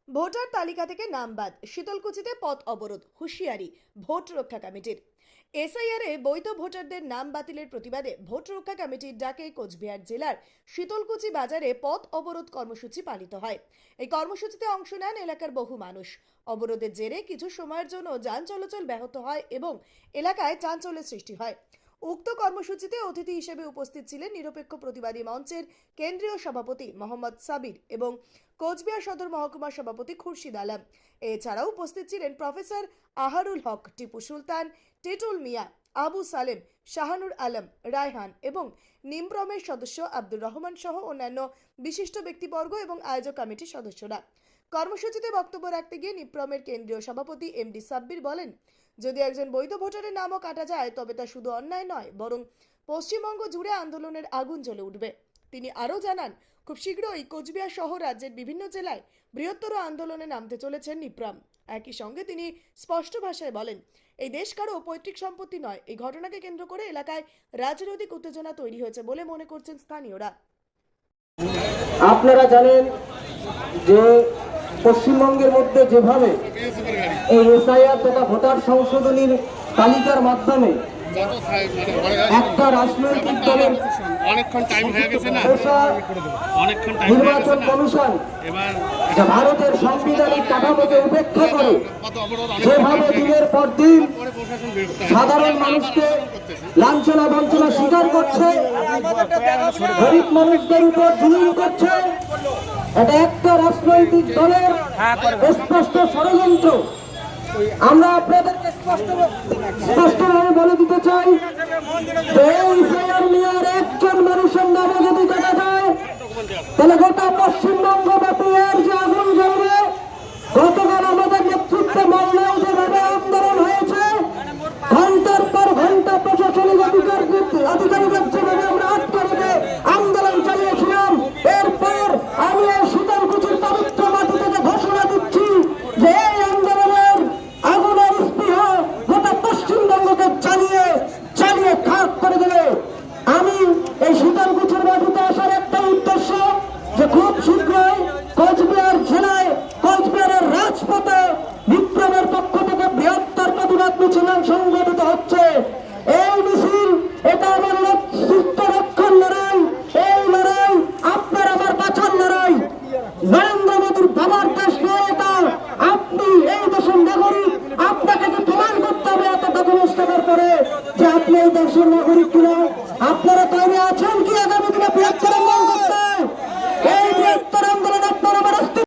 Voter তালিকা থেকে নাম বাদ, শীতলকুচিতে পথ অবরোধ, হুঁশিয়ারি ভোট রক্ষা কমিটির। এসআইআরে বৈধ ভোটারদের নাম বাতিলের প্রতিবাদে ভোট রক্ষা কমিটির ডাকে কোচবিহার জেলার শীতলকুচি বাজারে পথ অবরোধ কর্মসূচি পালিত হয়। এই কর্মসূচিতে অংশ নেন এলাকার বহু মানুষ। অবরোধের জেরে কিছু সময়ের জন্য যান চলাচল ব্যাহত হয় এবং এলাকায় চাঞ্চল্যের সৃষ্টি হয়। উক্ত কর্মসূচিতে অতিথি হিসেবে উপস্থিত ছিলেন নিরপেক্ষ প্রতিবাদী মঞ্চের কেন্দ্রীয় সভাপতি মোহাম্মদ সাবির এবং কোচবিহার সদর মহকুমার সভাপতি খুরশিদ আলম। এছাড়াও উপস্থিত ছিলেন প্রফেসর আহারুল হক, টিপু সুলতান, টেটুল মিয়া, আবু সালেম, শাহানুর আলম, রায়হান এবং নিমপ্রমের সদস্য আব্দুর রহমান সহ অন্যান্য বিশিষ্ট ব্যক্তিবর্গ এবং আয়োজক কমিটির সদস্যরা। কর্মসূচিতে বক্তব্য রাখতে গিয়ে নিমপ্রমের কেন্দ্রীয় সভাপতি এমডি সাব্বির বলেন, যদি একজন বৈধ ভোটারের নামও কাটা যায় তবে তা শুধু অন্যায় নয়, বরং পশ্চিমবঙ্গ জুড়ে আন্দোলনের আগুন জ্বলে উঠবে। তিনি আরও জানান, খুব শীঘ্রই কোচবিহার সহ রাজ্যের বিভিন্ন জেলায় বৃহত্তর আন্দোলনে নামতে চলেছেন নিপ্রাম। একই সঙ্গে তিনি স্পষ্ট ভাষায় বলেন, এই দেশ কারো পৈতৃক সম্পত্তি নয়। এই ঘটনাকে কেন্দ্র করে এলাকায় রাজনৈতিক উত্তেজনা তৈরি হয়েছে বলে মনে করছেন স্থানীয়রা। আপনারা জানেন যে পশ্চিমবঙ্গের মধ্যে যেভাবে এই এসআইআর তথা ভোটার সংশোধনীর তালিকার মাধ্যমে একটা রাজনৈতিক দলের নির্বাচন কমিশন ভারতের সাংবিধানিক কাঠামোকে উপেক্ষা করে যেভাবে দিনের পর দিন সাধারণ মানুষকে লাঞ্ছনা বঞ্চনা স্বীকার করছে, গরিব মানুষদের উপর জুলুম করছে, এটা একটা রাজনৈতিক দলের স্পষ্ট ষড়যন্ত্র। আমরা আপনাদেরকে স্পষ্টভাবে বলে দিতে চাই যে একজন মানুষের নামে যদি কাটা যায় তাহলে গোটা পশ্চিমবঙ্গ ব্যাপী এর যে আগুন জ্বলবে। গতকাল আমাদের নেতৃত্বে মালদায় যেভাবে আন্দোলন হয়েছে, ঘন্টার পর ঘন্টা প্রশাসনিক আধিকারিকদের যেভাবে আমরা আটকে রেখে আন্দোলন চালিয়েছিলাম, এরপর আমি এই শীতলকুচির পবিত্র মাটি থেকে ঘোষণা দিচ্ছি যে এই আন্দোলনের আগুনের স্পৃহা গোটা পশ্চিমবঙ্গকে চালিয়ে খাক করে দেবে। আমি এই শীতলকুচির মাটিতে আসার একটাই উদ্দেশ্য যে খুব শীঘ্রই কোচবিহার জেলায় কোচবিহারের রাজপথে বিপ্লবের পক্ষ থেকে বৃহত্তর প্রতিবাদ মিছিল সংগঠিত হচ্ছে। এই মিছিল, এটা আমার অস্তিত্ব রক্ষার লড়াই। এই লড়াই আপনার আমার বাঁচার লড়াই। নরেন্দ্র মোদীর বাবার দেশ নয় এটা। আপনি এই দেশের নাগরিক। আপনাকে তো প্রমাণ করতে হবে এত ডকুমেন্টস থাকার পরে যে আপনি এই দেশের নাগরিক কিনা। আপনারা তৈরি